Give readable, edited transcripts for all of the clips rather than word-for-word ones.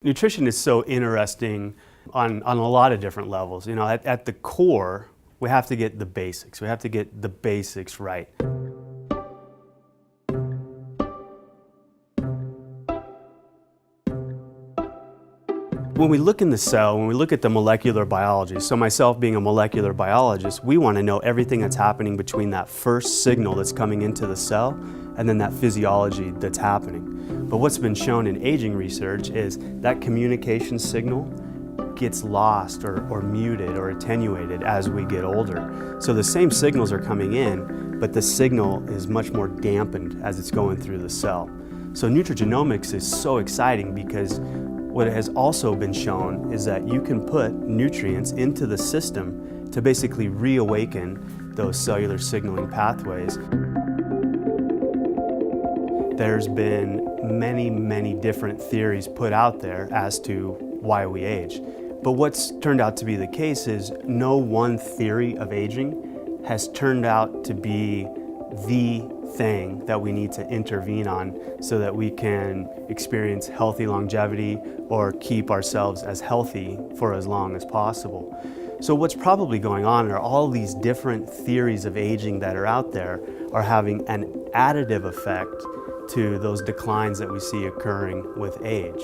Nutrition is so interesting on a lot of different levels. You know, at the core, we have to get the basics. We have to get the basics right. When we look in the cell, when we look at the molecular biology, so myself being a molecular biologist, we want to know everything that's happening between that first signal that's coming into the cell and then that physiology that's happening. But what's been shown in aging research is that communication signal gets lost or muted or attenuated as we get older. So the same signals are coming in, but the signal is much more dampened as it's going through the cell. So nutrigenomics is so exciting because what has also been shown is that you can put nutrients into the system to basically reawaken those cellular signaling pathways. There's been many different theories put out there as to why we age. But what's turned out to be the case is no one theory of aging has turned out to be the thing that we need to intervene on so that we can experience healthy longevity or keep ourselves as healthy for as long as possible. So what's probably going on are all these different theories of aging that are out there are having an additive effect to those declines that we see occurring with age.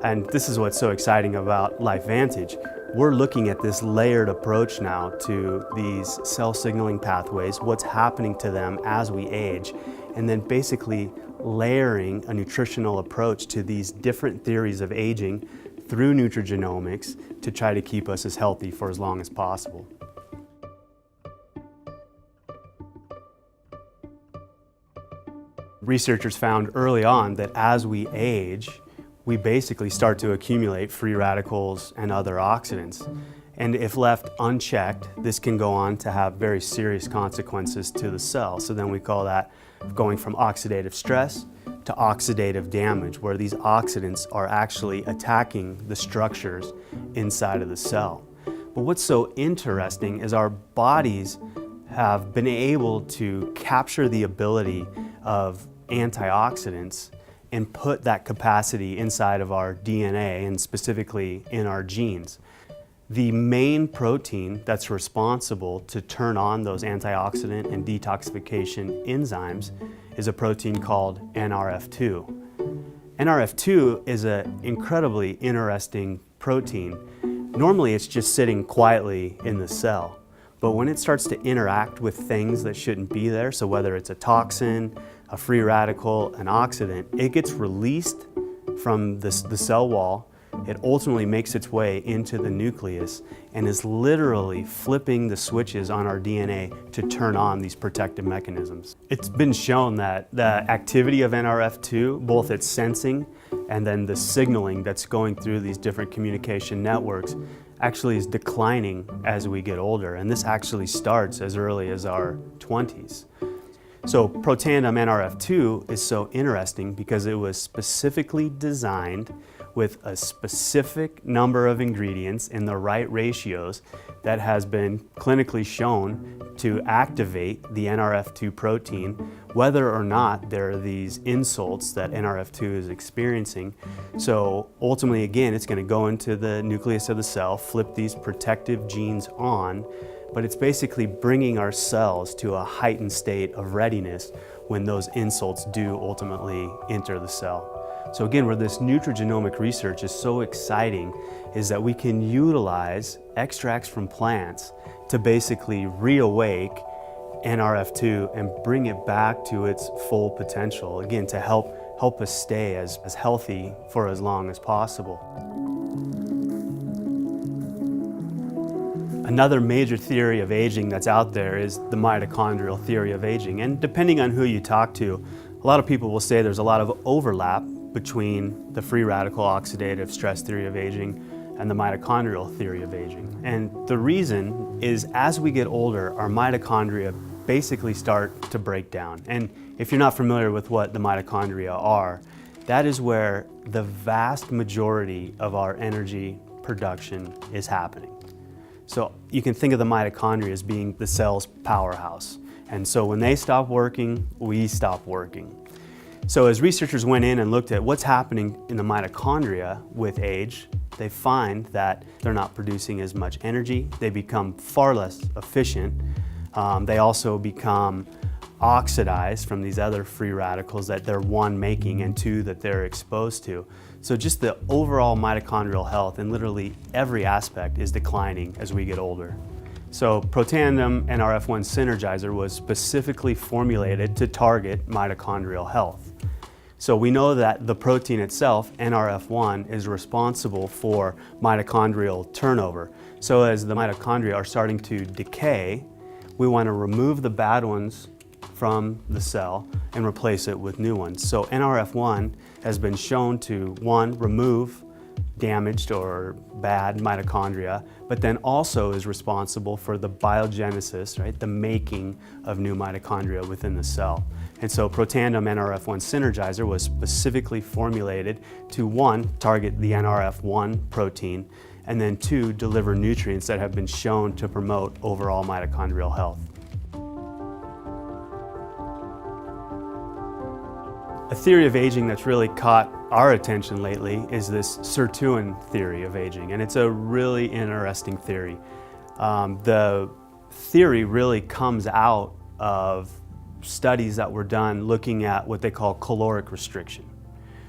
And this is what's so exciting about LifeVantage. We're looking at this layered approach now to these cell signaling pathways, what's happening to them as we age, and then basically layering a nutritional approach to these different theories of aging through nutrigenomics to try to keep us as healthy for as long as possible. Researchers found early on that as we age, we basically start to accumulate free radicals and other oxidants. And if left unchecked, this can go on to have very serious consequences to the cell. So then we call that going from oxidative stress to oxidative damage, where these oxidants are actually attacking the structures inside of the cell. But what's so interesting is our bodies have been able to capture the ability of antioxidants and put that capacity inside of our DNA and specifically in our genes. The main protein that's responsible to turn on those antioxidant and detoxification enzymes is a protein called Nrf2. Nrf2 is an incredibly interesting protein. Normally it's just sitting quietly in the cell, but when it starts to interact with things that shouldn't be there, so whether it's a toxin, a free radical, an oxidant, it gets released from the cell wall. It ultimately makes its way into the nucleus and is literally flipping the switches on our DNA to turn on these protective mechanisms. It's been shown that the activity of Nrf2, both its sensing and then the signaling that's going through these different communication networks, actually is declining as we get older. And this actually starts as early as our 20s. So Protandim Nrf2 is so interesting because it was specifically designed with a specific number of ingredients in the right ratios that has been clinically shown to activate the Nrf2 protein, whether or not there are these insults that Nrf2 is experiencing. So ultimately, again, it's going to go into the nucleus of the cell, flip these protective genes on, but it's basically bringing our cells to a heightened state of readiness when those insults do ultimately enter the cell. So again, where this nutrigenomic research is so exciting is that we can utilize extracts from plants to basically reawake Nrf2 and bring it back to its full potential, again, to help us stay as healthy for as long as possible. Another major theory of aging that's out there is the mitochondrial theory of aging. And depending on who you talk to, a lot of people will say there's a lot of overlap between the free radical oxidative stress theory of aging and the mitochondrial theory of aging. And the reason is as we get older, our mitochondria basically start to break down. And if you're not familiar with what the mitochondria are, that is where the vast majority of our energy production is happening. So you can think of the mitochondria as being the cell's powerhouse. And so when they stop working, we stop working. So as researchers went in and looked at what's happening in the mitochondria with age, they find that they're not producing as much energy. They become far less efficient. They also become oxidized from these other free radicals that they're one, making, and two, that they're exposed to. So just the overall mitochondrial health in literally every aspect is declining as we get older. So Protandim Nrf1 Synergizer was specifically formulated to target mitochondrial health. So we know that the protein itself, Nrf1, is responsible for mitochondrial turnover. So as the mitochondria are starting to decay, we want to remove the bad ones from the cell and replace it with new ones. So Nrf1 has been shown to, one, remove damaged or bad mitochondria, but then also is responsible for the biogenesis, right, the making of new mitochondria within the cell. And so Protandim Nrf1 Synergizer was specifically formulated to, one, target the Nrf1 protein, and then two, deliver nutrients that have been shown to promote overall mitochondrial health. A theory of aging that's really caught our attention lately is this sirtuin theory of aging, and it's a really interesting theory. The theory really comes out of studies that were done looking at what they call caloric restriction.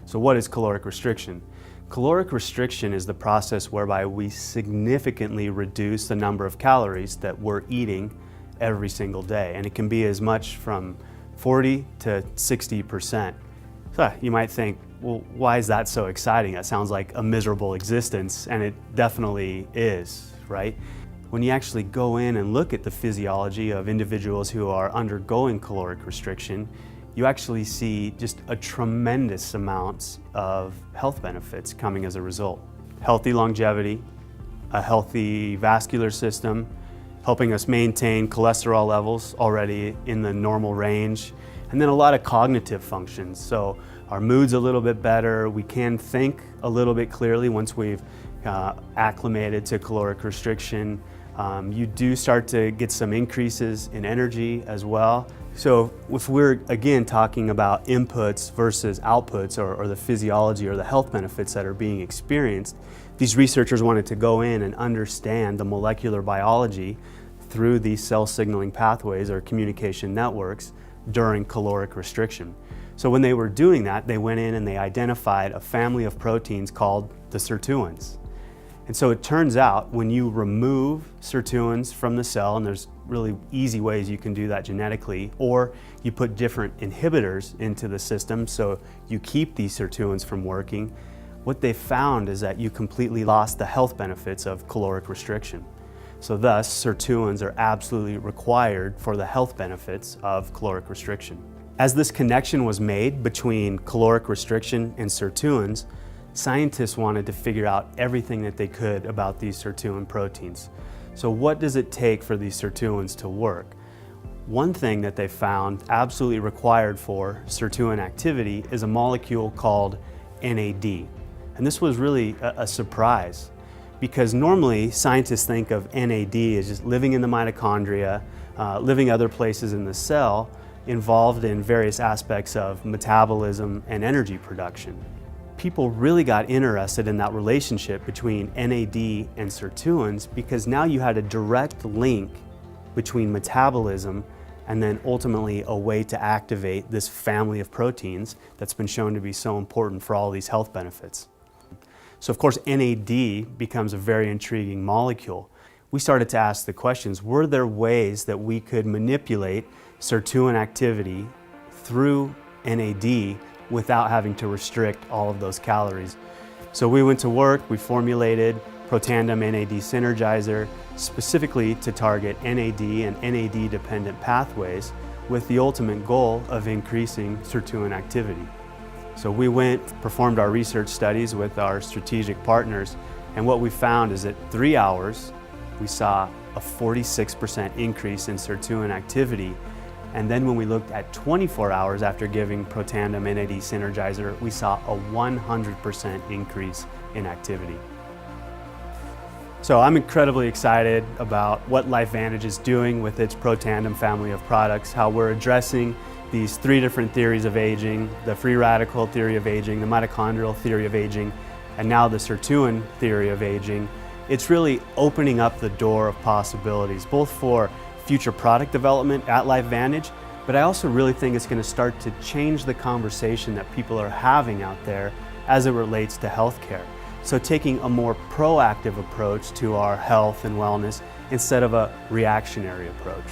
So what is caloric restriction? Caloric restriction is the process whereby we significantly reduce the number of calories that we're eating every single day, and it can be as much from 40 to 60%. So you might think, well, why is that so exciting? That sounds like a miserable existence, and it definitely is, right? When you actually go in and look at the physiology of individuals who are undergoing caloric restriction, you actually see just a tremendous amounts of health benefits coming as a result. Healthy longevity, a healthy vascular system, helping us maintain cholesterol levels already in the normal range, and then a lot of cognitive functions. So our mood's a little bit better, we can think a little bit clearly once we've acclimated to caloric restriction. You do start to get some increases in energy as well. So if we're again talking about inputs versus outputs, or the physiology or the health benefits that are being experienced, these researchers wanted to go in and understand the molecular biology through these cell signaling pathways or communication networks during caloric restriction. So when they were doing that, they went in and they identified a family of proteins called the sirtuins. And so it turns out when you remove sirtuins from the cell, and there's really easy ways you can do that genetically, or you put different inhibitors into the system so you keep these sirtuins from working, what they found is that you completely lost the health benefits of caloric restriction. So thus, sirtuins are absolutely required for the health benefits of caloric restriction. As this connection was made between caloric restriction and sirtuins, scientists wanted to figure out everything that they could about these sirtuin proteins. So what does it take for these sirtuins to work? One thing that they found absolutely required for sirtuin activity is a molecule called NAD. And this was really a surprise, because normally scientists think of NAD as just living in the mitochondria, living other places in the cell, involved in various aspects of metabolism and energy production. People really got interested in that relationship between NAD and sirtuins because now you had a direct link between metabolism and then ultimately a way to activate this family of proteins that's been shown to be so important for all these health benefits. So of course NAD becomes a very intriguing molecule. We started to ask the questions, were there ways that we could manipulate sirtuin activity through NAD without having to restrict all of those calories? So we went to work, we formulated Protandim NAD Synergizer specifically to target NAD and NAD-dependent pathways with the ultimate goal of increasing sirtuin activity. So we performed our research studies with our strategic partners, and what we found is that 3 hours, we saw a 46% increase in sirtuin activity. And then when we looked at 24 hours after giving Protandim NAD Synergizer, we saw a 100% increase in activity. So I'm incredibly excited about what LifeVantage is doing with its Protandim family of products, how we're addressing these three different theories of aging, the free radical theory of aging, the mitochondrial theory of aging, and now the sirtuin theory of aging, it's really opening up the door of possibilities, both for future product development at LifeVantage, but I also really think it's going to start to change the conversation that people are having out there as it relates to healthcare. So taking a more proactive approach to our health and wellness instead of a reactionary approach.